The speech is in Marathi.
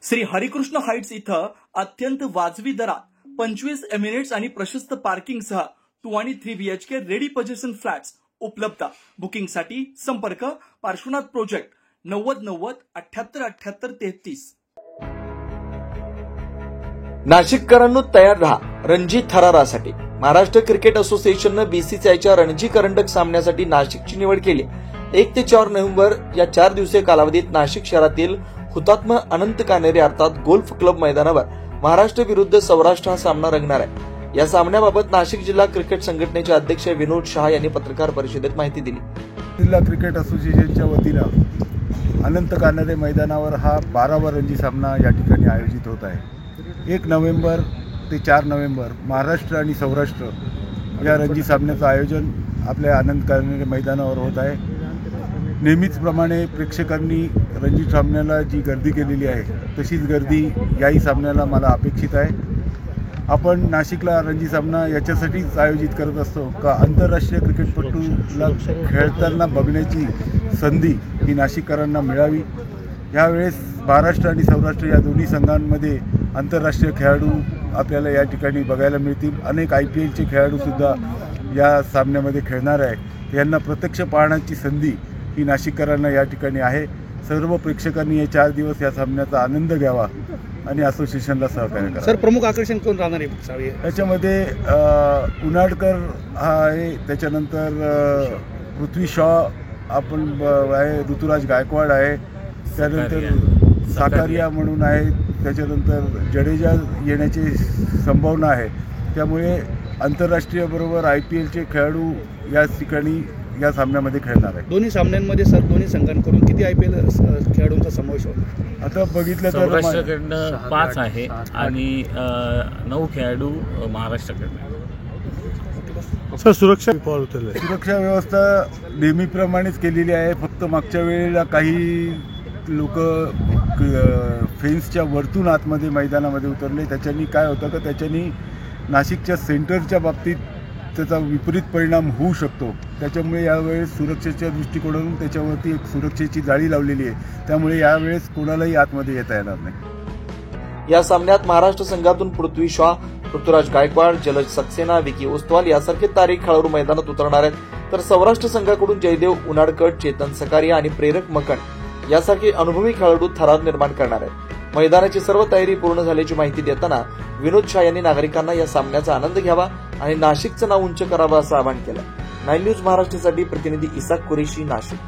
श्री हरिकृष्ण हाइट्स इथं अत्यंत वाजवी दरात 25 एमिरेट्स आणि प्रशस्त पार्किंगसह 2 आणि 3 BHK रेडी पोझिशन फ्लॅट्स उपलब्ध। बुकिंगसाठी संपर्क पार्श्वनाथ प्रोजेक्ट 9090 78 78 33। नाशिककरांनो तयार रहा रणजी थरारासाठी। महाराष्ट्र क्रिकेट असोसिएशनने बीसीसीआयच्या रणजी करंडक सामन्यासाठी नाशिकची निवड केली। 1 ते 4 नोव्हेंबर या 4 दिवसीय कालावधीत नाशिक शहरातील हुतात्मा अनंत कान्हेरे अर्थात गोल्फ क्लब मैदानावर महाराष्ट्र विरुद्ध सौराष्ट्र हा सामना रंगणार आहे। या सामन्याबाबत नाशिक जिल्हा क्रिकेट संघटनेचे अध्यक्ष विनोद शहा यांनी पत्रकार परिषदेत माहिती दिली। जिल्हा क्रिकेट असोसिएशनच्या वतीने अनंत कान्हेरे मैदानावर हा 12वा रणजी सामना या ठिकाणी आयोजित होत आहे। 1 नोव्हेंबर ते 4 नोव्हेंबर महाराष्ट्र आणि सौराष्ट्र या रणजी सामन्याचं आयोजन आपल्या अनंत कान्हेरे मैदानावर होत आहे। नेहमीच प्रमाणे प्रेक्षकांनी रणजी सामन्याला जी गर्दी केलेली आहे तशीच गर्दी याही सामन्याला मला अपेक्षित आहे। आपण नाशिकला रणजी सामना याच्यासाठीच आयोजित करत असतो का आंतरराष्ट्रीय क्रिकेटपटूला खेळताना बघण्याची संधी ही नाशिककरांना मिळावी। यावेळेस महाराष्ट्र आणि सौराष्ट्र या दोन्ही संघांमध्ये आंतरराष्ट्रीय खेळाडू आपल्याला या ठिकाणी बघायला मिळतील। अनेक IPLचे खेळाडूसुद्धा या सामन्यामध्ये खेळणार आहे। यांना प्रत्यक्ष पाहण्याची संधी ही नाशिककरांना या ठिकाणी आहे। सर्व प्रेक्षकांनी हे 4 दिवस या सामन्याचा आनंद घ्यावा आणि असोसिएशनला सहकार्य करा। सर, प्रमुख आकर्षण कोण राहणार आहे त्याच्यामध्ये? उनाडकर हा आहे, त्याच्यानंतर पृथ्वी शॉ आपण आहे, ऋतुराज गायकवाड आहे, त्यानंतर साकारिया म्हणून आहे, त्याच्यानंतर जडेजा येण्याची संभावना आहे। त्यामुळे आंतरराष्ट्रीय बरोबर IPLचे खेळाडू या ठिकाणी या सामन्यामध्ये खेळणार आहे। दोन्ही सामन्यांमध्ये सर दोन्ही संघांकडून किती IPL खेळाडूंचा समावेश होता? आता बघितलं तर सौराष्ट्रकडनं 5 आहे आणि 9 खेळाडू महाराष्ट्राकडनं। सर, सुरक्षा व्यवस्था नेहमीप्रमाणेच केलेली आहे। फक्त मागच्या वेळेला काही लोक फेन्सच्या वरतून आतमध्ये मैदानामध्ये उतरले। त्याच्यानी काय होतं का त्याच्यानी नाशिकच्या सेंटरच्या बाबतीत त्याचा विपरीत परिणाम होऊ शकतो। त्याच्यामुळे यावेळेस सुरक्षेच्या दृष्टिकोनातून त्याच्यावरती एक सुरक्षेची जाळी लावलेली आहे। त्यामुळे यावेळेस कोणालाही आतमध्ये येता येणार नाही। या सामन्यात महाराष्ट्र संघातून पृथ्वी शॉ, ऋतुराज गायकवाड, जलज सक्सेना, विकी ओस्तवाल यासारखे तारीख खेळाडू मैदानात उतरणार आहेत। तर सौराष्ट्र संघाकडून जयदेव उनाडकर, चेतन सकारिया आणि प्रेरक मकन यासारखे अनुभवी खेळाडू थरार निर्माण करणार आहेत। मैदानाची सर्व तयारी पूर्ण झाल्याची माहिती देताना विनोद शहा यांनी नागरिकांना या सामन्याचा आनंद घ्यावा आणि नाशिकचं नाव उंच करावं असं आवाहन केलं। 9 न्यूज महाराष्ट्रासाठी प्रतिनिधी इसाक कुरेशी, नाशिक।